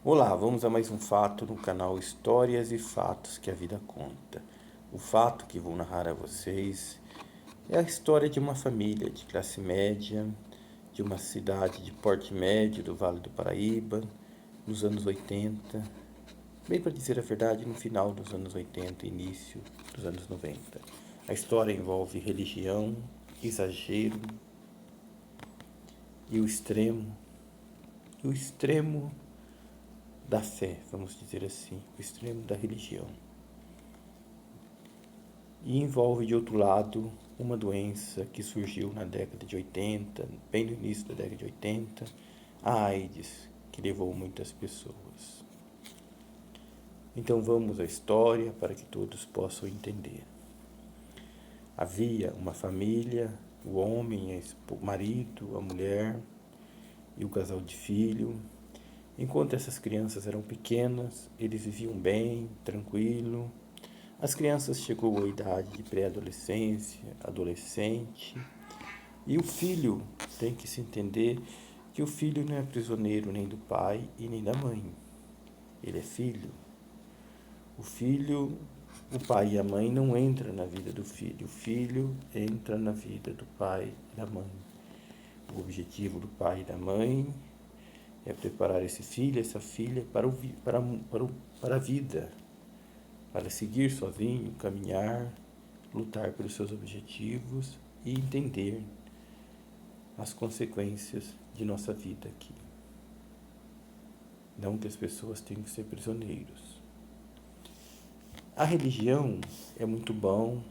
Olá, vamos a mais um fato no canal Histórias e Fatos que a Vida Conta. O fato que vou narrar a vocês é a história de uma família de classe média, de uma cidade de porte médio do Vale do Paraíba, nos anos 80, bem para dizer a verdade, no final dos anos 80 e início dos anos 90. A história envolve religião, exagero e o extremo da fé, vamos dizer assim, o extremo da religião. E envolve, de outro lado, uma doença que surgiu na década de 80, bem no início da década de 80, a AIDS, que levou muitas pessoas. Então vamos à história para que todos possam entender. Havia uma família, o homem, o marido, a mulher e o casal de filho. Enquanto essas crianças eram pequenas, eles viviam bem, tranquilo. As crianças chegou à idade de pré-adolescência, adolescente, e o filho tem que se entender que o filho não é prisioneiro nem do pai e nem da mãe. Ele é filho. O pai e a mãe não entram na vida do filho. O filho entra na vida do pai e da mãe. O objetivo do pai e da mãe é preparar esse filho, essa filha para a vida, para seguir sozinho, caminhar, lutar pelos seus objetivos e entender as consequências de nossa vida aqui. Não que as pessoas tenham que ser prisioneiros. A religião é muito bom,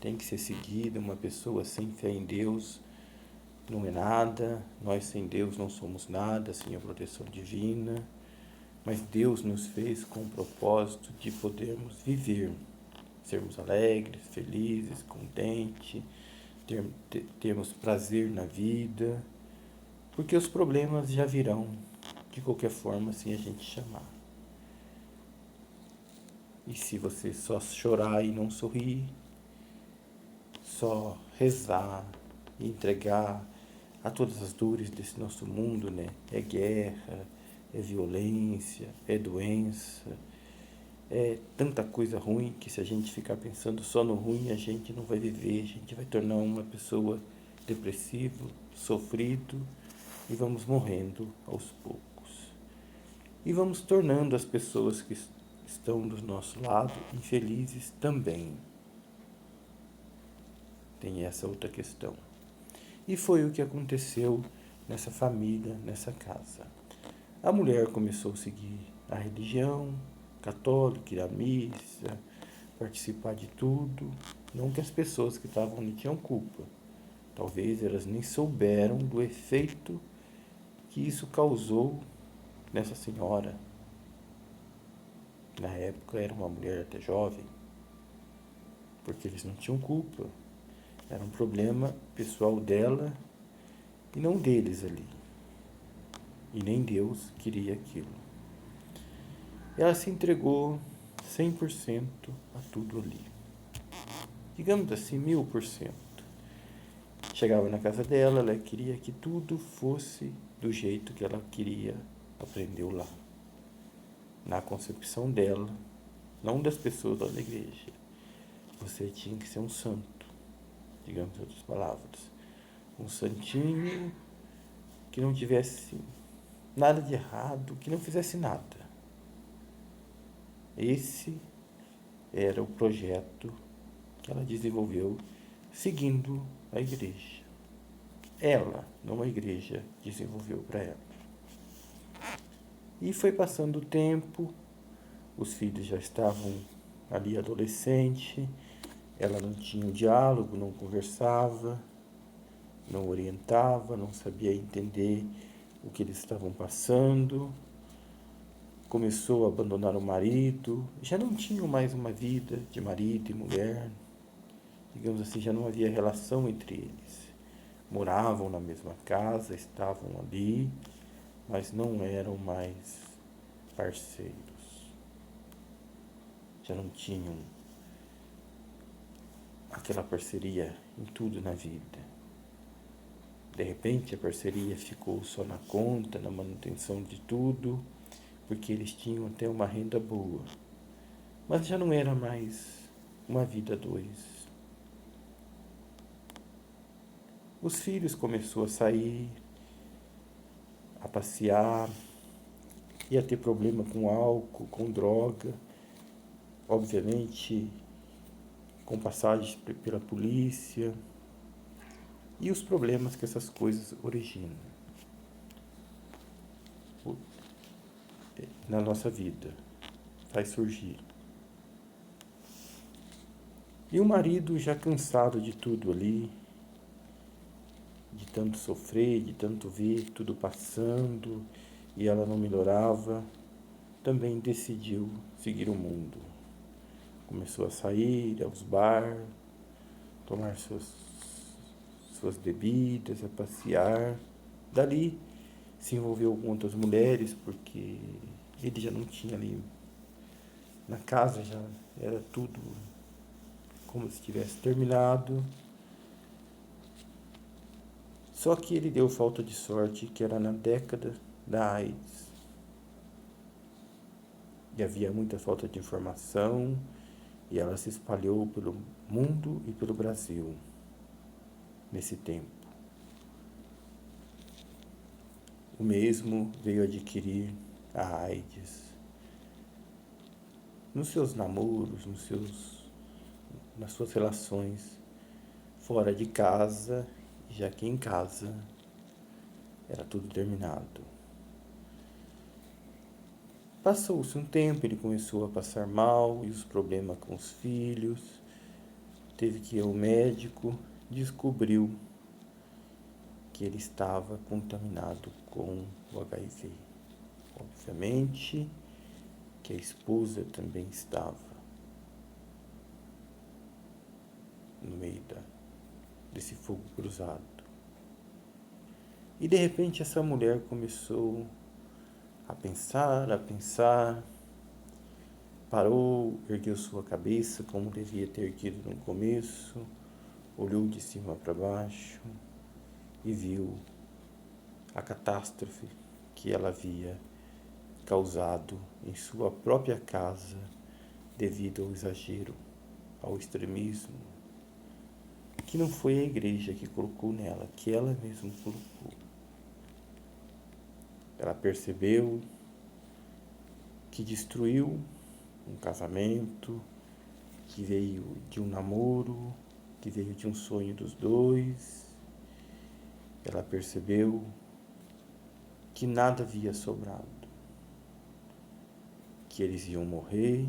tem que ser seguida. Uma pessoa sem fé em Deus não é nada. Nós sem Deus não somos nada, sem a proteção divina. Mas Deus nos fez com o propósito de podermos viver, sermos alegres, felizes, contentes, termos prazer na vida, porque os problemas já virão, de qualquer forma, assim a gente chamar. E se você só chorar e não sorrir, só rezar e entregar a todas as dores desse nosso mundo, né? É guerra, é violência, é doença, é tanta coisa ruim que se a gente ficar pensando só no ruim, a gente não vai viver, a gente vai tornar uma pessoa depressiva, sofrido, e vamos morrendo aos poucos. E vamos tornando as pessoas que estão do nosso lado infelizes também. Tem essa outra questão. E foi o que aconteceu nessa família, nessa casa. A mulher começou a seguir a religião católica, ir à missa, participar de tudo. Não que as pessoas que estavam ali tinham culpa. Talvez elas nem souberam do efeito que isso causou nessa senhora. Na época era uma mulher até jovem, porque eles não tinham culpa. Era um problema pessoal dela e não deles ali. E nem Deus queria aquilo. Ela se entregou 100% a tudo ali. Digamos assim, 1000%. Chegava na casa dela, ela queria que tudo fosse do jeito que ela queria, aprendeu lá. Na concepção dela, não das pessoas da igreja. Você tinha que ser um santo, digamos em outras palavras. Um santinho que não tivesse nada de errado, que não fizesse nada. Esse era o projeto que ela desenvolveu seguindo a igreja. Ela, não a igreja, desenvolveu para ela. E foi passando o tempo, os filhos já estavam ali adolescentes, ela não tinha um diálogo, não conversava, não orientava, não sabia entender o que eles estavam passando. Começou a abandonar o marido, já não tinham mais uma vida de marido e mulher, digamos assim, já não havia relação entre eles. Moravam na mesma casa, estavam ali, mas não eram mais parceiros. Já não tinham aquela parceria em tudo na vida. De repente a parceria ficou só na conta, na manutenção de tudo, porque eles tinham até uma renda boa, mas já não era mais uma vida a dois. Os filhos começaram a sair, a passear, ia ter problema com álcool, com droga, obviamente com passagens pela polícia e os problemas que essas coisas originam na nossa vida, faz surgir. E o marido já cansado de tudo ali, de tanto sofrer, de tanto ver tudo passando e ela não melhorava, também decidiu seguir o mundo. Começou a sair aos bares, tomar suas bebidas, a passear. Dali se envolveu com outras mulheres, porque ele já não tinha ali, na casa já era tudo como se tivesse terminado. Só que ele deu falta de sorte, que era na década da AIDS. E havia muita falta de informação, e ela se espalhou pelo mundo e pelo Brasil nesse tempo. O mesmo veio adquirir a AIDS nos seus namoros, nas suas relações fora de casa, já que em casa era tudo terminado. Passou-se um tempo, ele começou a passar mal e os problemas com os filhos, teve que ir ao médico, descobriu que ele estava contaminado com o HIV. Obviamente que a esposa também estava no meio desse fogo cruzado. E de repente essa mulher começou a pensar, parou, ergueu sua cabeça como devia ter erguido no começo, olhou de cima para baixo e viu a catástrofe que ela havia causado em sua própria casa devido ao exagero, ao extremismo, que não foi a igreja que colocou nela, que ela mesma colocou. Ela percebeu que destruiu um casamento, que veio de um namoro, que veio de um sonho dos dois. Ela percebeu que nada havia sobrado, que eles iam morrer,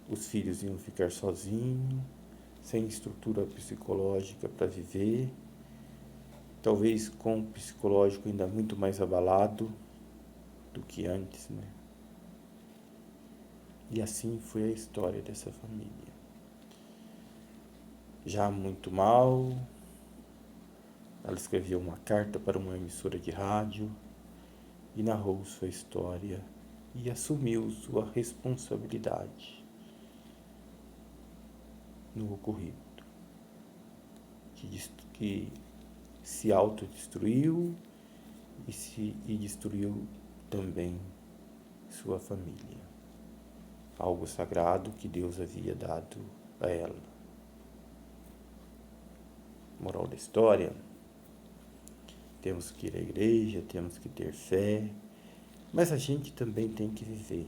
os filhos iam ficar sozinhos, sem estrutura psicológica para viver, talvez com o psicológico ainda muito mais abalado do que antes, né? E assim foi a história dessa família. Já muito mal, ela escreveu uma carta para uma emissora de rádio e narrou sua história e assumiu sua responsabilidade no ocorrido, que se autodestruiu e destruiu também sua família, algo sagrado que Deus havia dado a ela. Moral da história: temos que ir à igreja, temos que ter fé, mas a gente também tem que viver.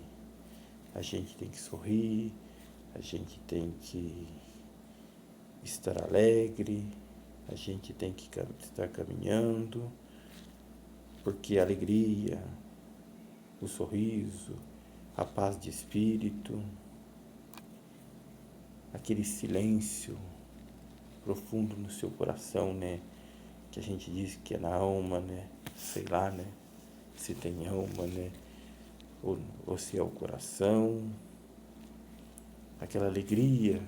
A gente tem que sorrir, a gente tem que estar alegre, a gente tem que estar caminhando, porque a alegria, o sorriso, a paz de espírito, aquele silêncio profundo no seu coração, né? Que a gente diz que é na alma, né? Sei lá, né? Se tem alma, né? Ou se é o coração, aquela alegria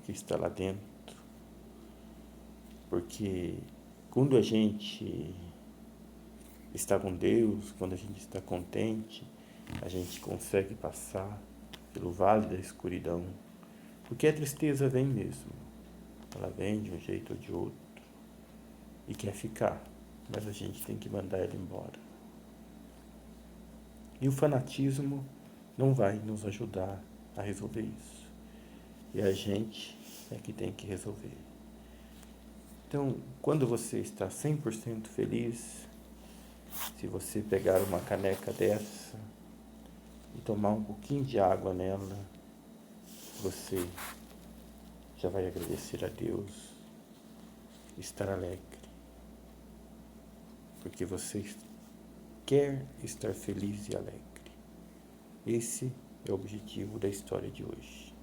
que está lá dentro. Porque quando a gente está com Deus, quando a gente está contente, a gente consegue passar pelo vale da escuridão. Porque a tristeza vem mesmo. Ela vem de um jeito ou de outro e quer ficar, mas a gente tem que mandar ela embora. E o fanatismo não vai nos ajudar a resolver isso. E a gente é que tem que resolver. Então, quando você está 100% feliz, se você pegar uma caneca dessa e tomar um pouquinho de água nela, você já vai agradecer a Deus, estar alegre, porque você quer estar feliz e alegre. Esse é o objetivo da história de hoje.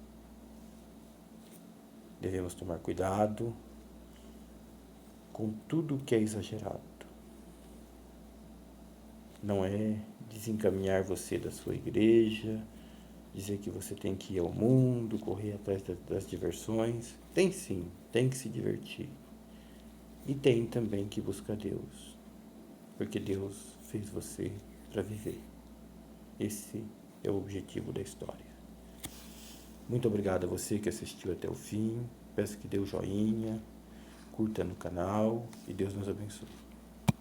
Devemos tomar cuidado com tudo que é exagerado. Não é desencaminhar você da sua igreja, dizer que você tem que ir ao mundo, correr atrás das diversões. Tem sim, tem que se divertir. E tem também que buscar Deus, porque Deus fez você para viver. Esse é o objetivo da história. Muito obrigado a você que assistiu até o fim. Peço que dê o joinha, curta no canal e Deus nos abençoe.